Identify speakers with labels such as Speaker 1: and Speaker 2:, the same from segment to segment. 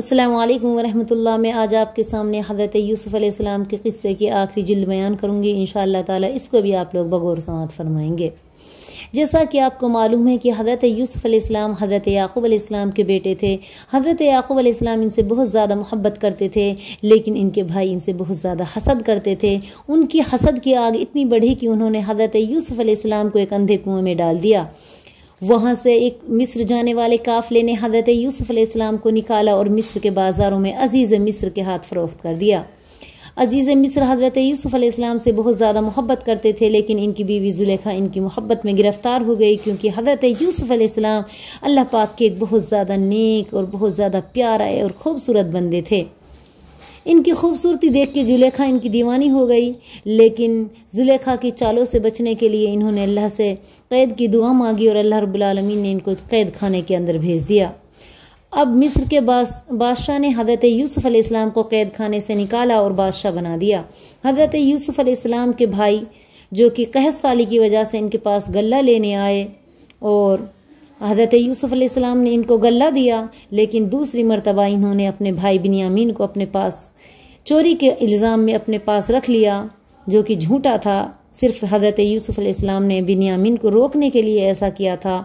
Speaker 1: السلام علیکم ورحمۃ اللہ۔ میں آج آپ کے سامنے حضرت یوسف علیہ السلام کے قصے کی آخری جلد بیان کروں گی۔ انشاءاللہ تعالی اس کو بھی آپ لوگ بغور سماعت فرمائیں گے۔ جیسا کہ آپ کو معلوم ہے کہ حضرت یوسف علیہ السلام حضرت یعقوب علیہ السلام کے بیٹے تھے۔ حضرت یعقوب علیہ السلام ان سے بہت زیادہ محبت کرتے تھے، لیکن ان کے بھائی ان سے بہت زیادہ حسد کرتے تھے۔ ان کی حسد کی آگ اتنی بڑھی کہ انہوں نے حضرت یوسف علیہ السلام کو ایک اندھے کنویں میں ڈال دیا۔ وہاں سے ایک مصر جانے والے قافلے نے حضرت یوسف علیہ السلام کو نکالا اور مصر کے بازاروں میں عزیز مصر کے ہاتھ فروخت کر دیا۔ عزیز مصر حضرت یوسف علیہ السلام سے بہت زیادہ محبت کرتے تھے، لیکن ان کی بیوی زلیخا ان کی محبت میں گرفتار ہو گئی، کیونکہ حضرت یوسف علیہ السلام اللہ پاک کے ایک بہت زیادہ نیک اور بہت زیادہ پیارا اور خوبصورت بندے تھے۔ ان کی خوبصورتی دیکھ کے زلیخا ان کی دیوانی ہو گئی، لیکن زلیخا کی چالوں سے بچنے کے لیے انہوں نے اللہ سے قید کی دعا مانگی اور اللہ رب العالمین نے ان کو قید خانے کے اندر بھیج دیا۔ اب مصر کے بادشاہ نے حضرت یوسف علیہ السلام کو قید خانے سے نکالا اور بادشاہ بنا دیا۔ حضرت یوسف علیہ السلام کے بھائی جو کہ قحط سالی کی وجہ سے ان کے پاس غلہ لینے آئے اور حضرت یوسف علیہ السلام نے ان کو غلہ دیا، لیکن دوسری مرتبہ انہوں نے اپنے بھائی بنیامین کو اپنے پاس چوری کے الزام میں اپنے پاس رکھ لیا، جو کہ جھوٹا تھا۔ صرف حضرت یوسف علیہ السلام نے بنیامین کو روکنے کے لیے ایسا کیا تھا۔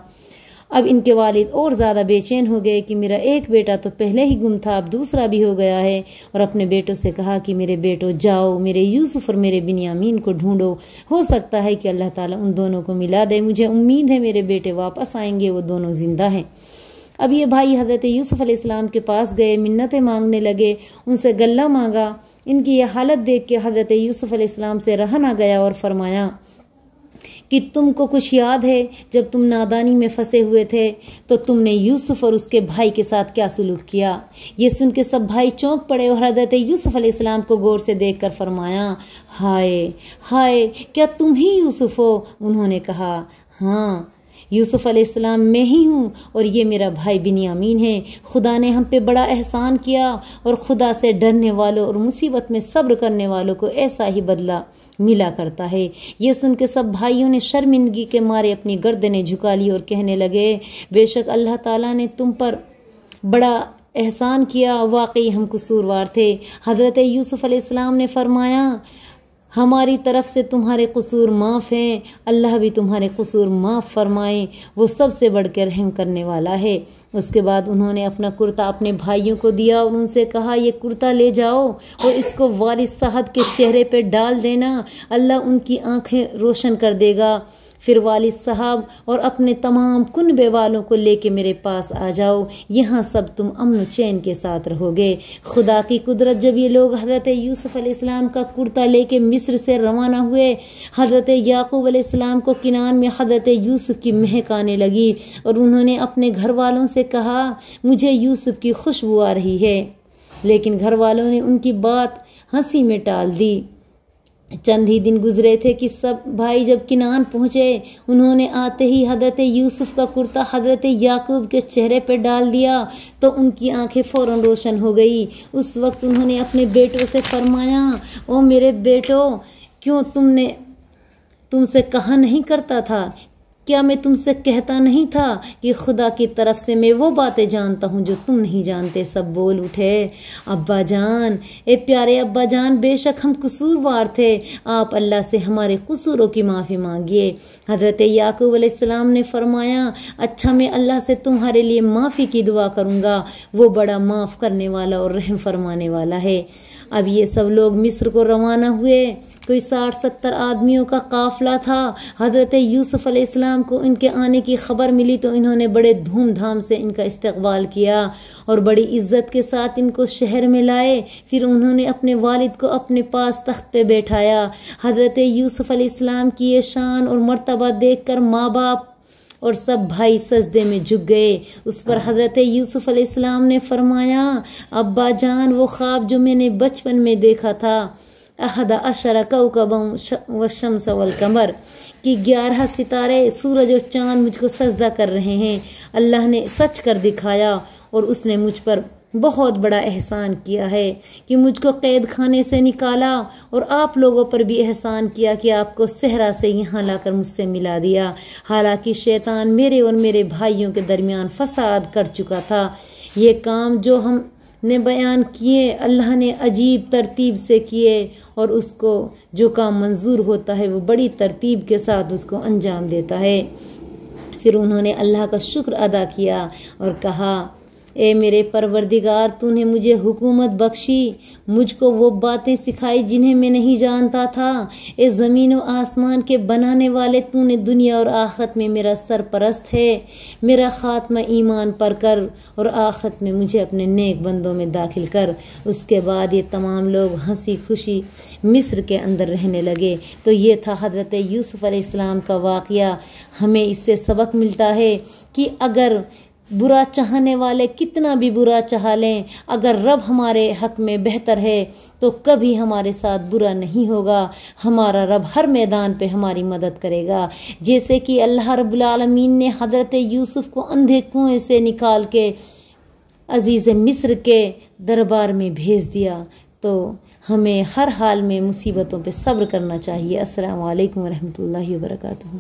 Speaker 1: اب ان کے والد اور زیادہ بے چین ہو گئے کہ میرا ایک بیٹا تو پہلے ہی گم تھا، اب دوسرا بھی ہو گیا ہے، اور اپنے بیٹوں سے کہا کہ میرے بیٹوں جاؤ، میرے یوسف اور میرے بنیامین کو ڈھونڈو، ہو سکتا ہے کہ اللہ تعالیٰ ان دونوں کو ملا دے، مجھے امید ہے میرے بیٹے واپس آئیں گے، وہ دونوں زندہ ہیں۔ اب یہ بھائی حضرت یوسف علیہ السلام کے پاس گئے، منتیں مانگنے لگے، ان سے غلہ مانگا۔ ان کی یہ حالت دیکھ کے حضرت یوسف علیہ السلام سے رہا نہ گیا اور فرمایا کہ تم کو کچھ یاد ہے جب تم نادانی میں پھنسے ہوئے تھے تو تم نے یوسف اور اس کے بھائی کے ساتھ کیا سلوک کیا؟ یہ سن کے سب بھائی چونک پڑے اور حضرت یوسف علیہ السلام کو غور سے دیکھ کر فرمایا، ہائے ہائے، کیا تم ہی یوسف ہو؟ انہوں نے کہا، ہاں یوسف علیہ السلام میں ہی ہوں، اور یہ میرا بھائی بنیامین ہے۔ خدا نے ہم پہ بڑا احسان کیا، اور خدا سے ڈرنے والوں اور مصیبت میں صبر کرنے والوں کو ایسا ہی بدلہ ملا کرتا ہے۔ یہ سن کے سب بھائیوں نے شرمندگی کے مارے اپنی گردنیں جھکا لی اور کہنے لگے، بے شک اللہ تعالیٰ نے تم پر بڑا احسان کیا، واقعی ہم قصوروار تھے۔ حضرت یوسف علیہ السلام نے فرمایا، ہماری طرف سے تمہارے قصور معاف ہیں، اللہ بھی تمہارے قصور معاف فرمائے، وہ سب سے بڑھ کر رحم کرنے والا ہے۔ اس کے بعد انہوں نے اپنا کرتا اپنے بھائیوں کو دیا اور ان سے کہا، یہ کرتا لے جاؤ اور اس کو والد صاحب کے چہرے پہ ڈال دینا، اللہ ان کی آنکھیں روشن کر دے گا۔ پھر والد صاحب اور اپنے تمام کنبے والوں کو لے کے میرے پاس آ جاؤ، یہاں سب تم امن و چین کے ساتھ رہو گے۔ خدا کی قدرت، جب یہ لوگ حضرت یوسف علیہ السلام کا کرتا لے کے مصر سے روانہ ہوئے، حضرت یعقوب علیہ السلام کو کنان میں حضرت یوسف کی مہک آنے لگی اور انہوں نے اپنے گھر والوں سے کہا، مجھے یوسف کی خوشبو آ رہی ہے، لیکن گھر والوں نے ان کی بات ہنسی میں ٹال دی۔ چند ہی دن گزرے تھے کہ سب بھائی جب کنان پہنچے، انہوں نے آتے ہی حضرت یوسف کا کرتا حضرت یعقوب کے چہرے پہ ڈال دیا تو ان کی آنکھیں فوراً روشن ہو گئی۔ اس وقت انہوں نے اپنے بیٹوں سے فرمایا، او میرے بیٹوں، کیوں تم سے کہا نہیں کرتا تھا؟ کیا میں تم سے کہتا نہیں تھا کہ خدا کی طرف سے میں وہ باتیں جانتا ہوں جو تم نہیں جانتے؟ سب بول اٹھے، ابا جان، اے پیارے ابا جان، بے شک ہم قصوروار تھے، آپ اللہ سے ہمارے قصوروں کی معافی مانگیے۔ حضرت یعقوب علیہ السلام نے فرمایا، اچھا میں اللہ سے تمہارے لیے معافی کی دعا کروں گا، وہ بڑا معاف کرنے والا اور رحم فرمانے والا ہے۔ اب یہ سب لوگ مصر کو روانہ ہوئے، کوئی 60-70 آدمیوں کا قافلہ تھا۔ حضرت یوسف علیہ السلام کو ان کے آنے کی خبر ملی تو انہوں نے بڑے دھوم دھام سے ان کا استقبال کیا اور بڑی عزت کے ساتھ ان کو شہر میں لائے۔ پھر انہوں نے اپنے والد کو اپنے پاس تخت پہ بیٹھایا۔ حضرت یوسف علیہ السلام کی یہ شان اور مرتبہ دیکھ کر ماں باپ اور سب بھائی سجدے میں جھک گئے۔ اس پر حضرت یوسف علیہ السلام نے فرمایا، ابا جان، وہ خواب جو میں نے بچپن میں دیکھا تھا، 11 کوكبا والشمس والقمر، کہ 11 ستارے، سورج اور چاند مجھ کو سجدہ کر رہے ہیں، اللہ نے سچ کر دکھایا اور اس نے مجھ پر بہت بڑا احسان کیا ہے کہ مجھ کو قید خانے سے نکالا، اور آپ لوگوں پر بھی احسان کیا کہ آپ کو صحرا سے یہاں لا کر مجھ سے ملا دیا، حالانکہ شیطان میرے اور میرے بھائیوں کے درمیان فساد کر چکا تھا۔ یہ کام جو ہم نے بیان کیے اللہ نے عجیب ترتیب سے کیے، اور اس کو جو کام منظور ہوتا ہے وہ بڑی ترتیب کے ساتھ اس کو انجام دیتا ہے۔ پھر انہوں نے اللہ کا شکر ادا کیا اور کہا اے میرے پروردگار، تو نے مجھے حکومت بخشی، مجھ کو وہ باتیں سکھائی جنہیں میں نہیں جانتا تھا۔ اے زمین و آسمان کے بنانے والے، تو نے دنیا اور آخرت میں میرا سرپرست ہے، میرا خاتمہ ایمان پر کر اور آخرت میں مجھے اپنے نیک بندوں میں داخل کر۔ اس کے بعد یہ تمام لوگ ہنسی خوشی مصر کے اندر رہنے لگے۔ تو یہ تھا حضرت یوسف علیہ السلام کا واقعہ۔ ہمیں اس سے سبق ملتا ہے کہ اگر برا چاہنے والے کتنا بھی برا چاہ لیں، اگر رب ہمارے حق میں بہتر ہے تو کبھی ہمارے ساتھ برا نہیں ہوگا۔ ہمارا رب ہر میدان پہ ہماری مدد کرے گا۔ جیسے کہ اللہ رب العالمین نے حضرت یوسف کو اندھے کنویں سے نکال کے عزیز مصر کے دربار میں بھیج دیا، تو ہمیں ہر حال میں مصیبتوں پہ صبر کرنا چاہیے۔ السلام علیکم ورحمۃ اللہ وبرکاتہ۔